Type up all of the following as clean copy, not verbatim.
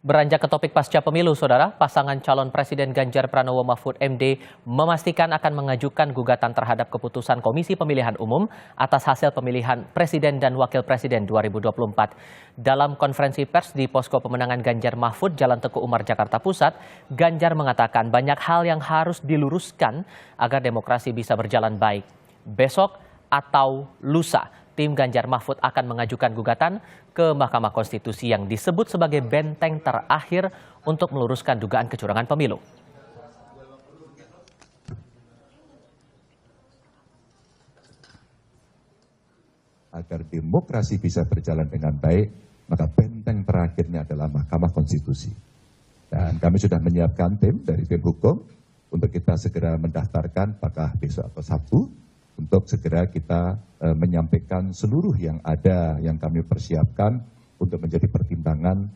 Beranjak ke topik pasca pemilu, Saudara, pasangan calon Presiden Ganjar Pranowo Mahfud MD memastikan akan mengajukan gugatan terhadap keputusan Komisi Pemilihan Umum atas hasil pemilihan Presiden dan Wakil Presiden 2024. Dalam konferensi pers di Posko Pemenangan Ganjar Mahfud, Jalan Teguh Umar, Jakarta Pusat, Ganjar mengatakan banyak hal yang harus diluruskan agar demokrasi bisa berjalan baik. Besok atau lusa, tim Ganjar Mahfud akan mengajukan gugatan ke Mahkamah Konstitusi yang disebut sebagai benteng terakhir untuk meluruskan dugaan kecurangan pemilu. Agar demokrasi bisa berjalan dengan baik, maka benteng terakhirnya adalah Mahkamah Konstitusi. Dan kami sudah menyiapkan tim dari tim hukum untuk kita segera mendaftarkan apakah besok atau Sabtu, untuk segera kita menyampaikan seluruh yang ada yang kami persiapkan untuk menjadi pertimbangan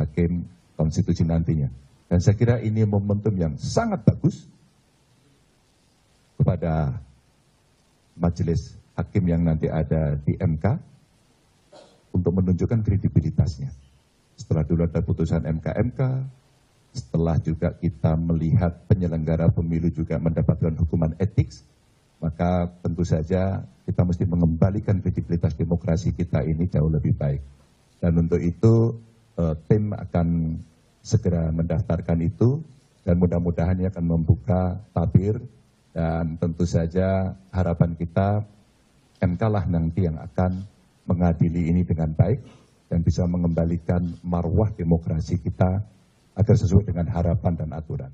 hakim konstitusi nantinya. Dan saya kira ini momentum yang sangat bagus kepada majelis hakim yang nanti ada di MK untuk menunjukkan kredibilitasnya. Setelah dulu ada putusan MK, setelah juga kita melihat penyelenggara pemilu juga mendapatkan hukuman etik, maka tentu saja kita mesti mengembalikan kredibilitas demokrasi kita ini jauh lebih baik. Dan untuk itu tim akan segera mendaftarkan itu dan mudah-mudahan akan membuka tabir, dan tentu saja harapan kita MK lah nanti yang akan mengadili ini dengan baik dan bisa mengembalikan marwah demokrasi kita agar sesuai dengan harapan dan aturan.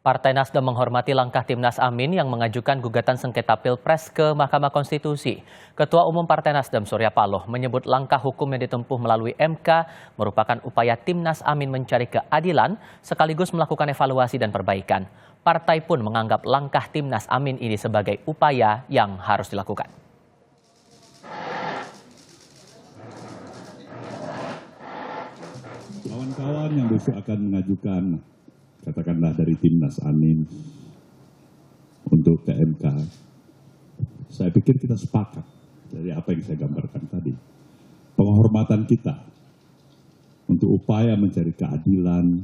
Partai Nasdem menghormati langkah Timnas Amin yang mengajukan gugatan sengketa Pilpres ke Mahkamah Konstitusi. Ketua Umum Partai Nasdem, Surya Paloh, menyebut langkah hukum yang ditempuh melalui MK merupakan upaya Timnas Amin mencari keadilan sekaligus melakukan evaluasi dan perbaikan. Partai pun menganggap langkah Timnas Amin ini sebagai upaya yang harus dilakukan. Kawan-kawan yang besok akan mengajukan, katakanlah dari Timnas Amin untuk ke MK, saya pikir kita sepakat dari apa yang saya gambarkan tadi. Penghormatan kita untuk upaya mencari keadilan,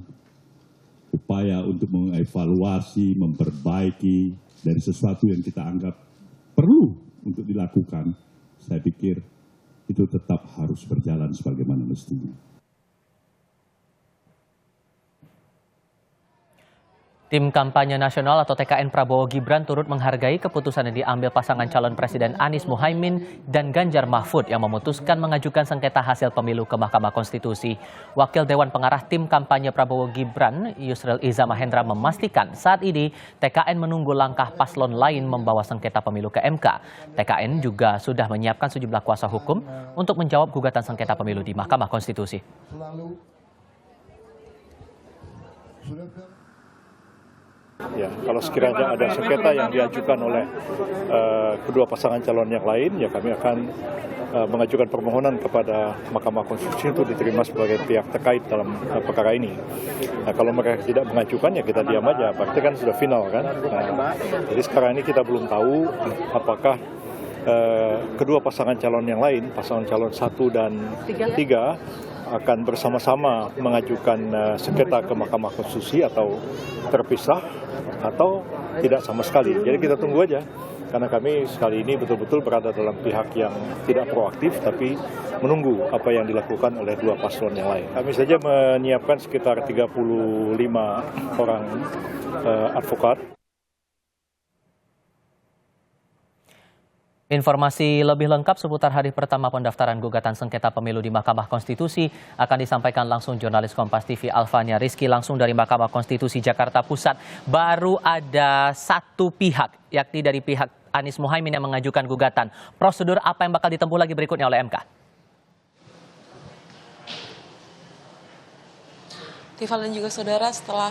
upaya untuk mengevaluasi, memperbaiki dari sesuatu yang kita anggap perlu untuk dilakukan, saya pikir itu tetap harus berjalan sebagaimana mestinya. Tim Kampanye Nasional atau TKN Prabowo Gibran turut menghargai keputusan yang diambil pasangan calon Presiden Anies Muhaimin dan Ganjar Mahfud yang memutuskan mengajukan sengketa hasil pemilu ke Mahkamah Konstitusi. Wakil Dewan Pengarah Tim Kampanye Prabowo Gibran, Yusril Iza Mahendra, memastikan saat ini TKN menunggu langkah paslon lain membawa sengketa pemilu ke MK. TKN juga sudah menyiapkan sejumlah kuasa hukum untuk menjawab gugatan sengketa pemilu di Mahkamah Konstitusi. Ya, kalau sekiranya ada sengketa yang diajukan oleh kedua pasangan calon yang lain, ya kami akan mengajukan permohonan kepada Mahkamah Konstitusi untuk diterima sebagai pihak terkait dalam perkara ini. Nah, kalau mereka tidak mengajukan, ya kita diam aja, berarti kan sudah final kan. Nah, jadi sekarang ini kita belum tahu apakah kedua pasangan calon yang lain, pasangan calon 1 dan 3, akan bersama-sama mengajukan sengketa ke Mahkamah Konstitusi atau terpisah atau tidak sama sekali. Jadi kita tunggu aja, karena kami sekali ini betul-betul berada dalam pihak yang tidak proaktif tapi menunggu apa yang dilakukan oleh dua paslon yang lain. Kami saja menyiapkan sekitar 35 orang advokat. Informasi lebih lengkap seputar hari pertama pendaftaran gugatan sengketa pemilu di Mahkamah Konstitusi akan disampaikan langsung jurnalis Kompas TV Alvania Rizky langsung dari Mahkamah Konstitusi Jakarta Pusat. Baru ada satu pihak, yakni dari pihak Anies Muhaimin yang mengajukan gugatan. Prosedur apa yang bakal ditempuh lagi berikutnya oleh MK? Tifal dan juga saudara, setelah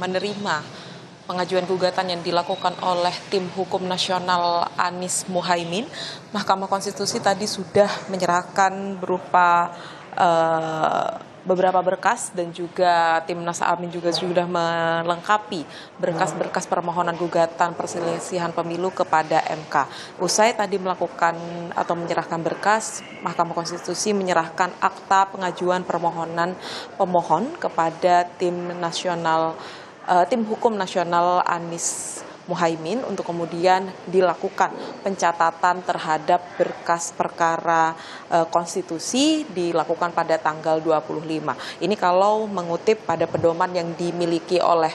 menerima pengajuan gugatan yang dilakukan oleh tim hukum nasional Anies Muhaimin, Mahkamah Konstitusi tadi sudah menyerahkan berupa beberapa berkas dan juga Timnas Amin juga sudah melengkapi berkas-berkas permohonan gugatan perselisihan pemilu kepada MK. Usai tadi melakukan atau menyerahkan berkas, Mahkamah Konstitusi menyerahkan akta pengajuan permohonan pemohon kepada tim hukum nasional Anies Muhaimin untuk kemudian dilakukan pencatatan terhadap berkas perkara konstitusi dilakukan pada tanggal 25. Ini kalau mengutip pada pedoman yang dimiliki oleh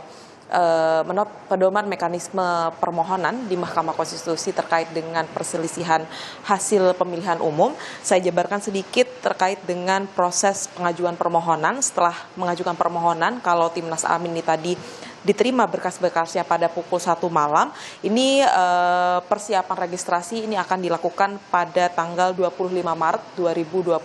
pedoman mekanisme permohonan di Mahkamah Konstitusi terkait dengan perselisihan hasil pemilihan umum. Saya jabarkan sedikit terkait dengan proses pengajuan permohonan. Setelah mengajukan permohonan, kalau Timnas Amin ini tadi diterima berkas-berkasnya pada pukul 1 malam. Ini persiapan registrasi ini akan dilakukan pada tanggal 25 Maret 2024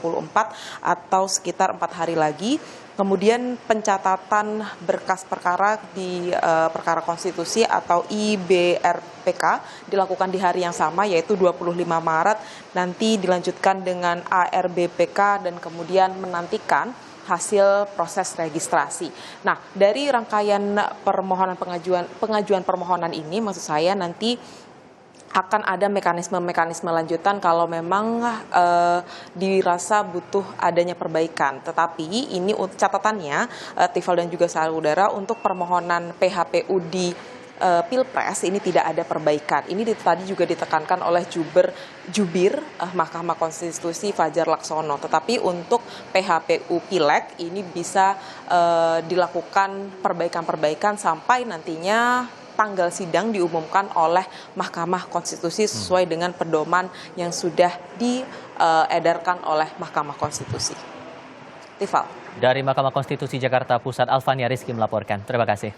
atau sekitar 4 hari lagi. Kemudian pencatatan berkas perkara di perkara konstitusi atau IBRPK dilakukan di hari yang sama yaitu 25 Maret. Nanti dilanjutkan dengan ARBPK dan kemudian menantikan hasil proses registrasi. Nah, dari rangkaian pengajuan permohonan ini, maksud saya nanti akan ada mekanisme-mekanisme lanjutan kalau memang dirasa butuh adanya perbaikan. Tetapi ini catatannya, Tifal dan juga saudara, untuk permohonan PHPU di Pilpres ini tidak ada perbaikan. Ini tadi juga ditekankan oleh Jubir Mahkamah Konstitusi Fajar Laksono. Tetapi untuk PHPU Pileg ini bisa dilakukan perbaikan-perbaikan sampai nantinya tanggal sidang diumumkan oleh Mahkamah Konstitusi sesuai dengan pedoman yang sudah diedarkan oleh Mahkamah Konstitusi. Tifal. Dari Mahkamah Konstitusi Jakarta Pusat, Alvania Rizky melaporkan. Terima kasih.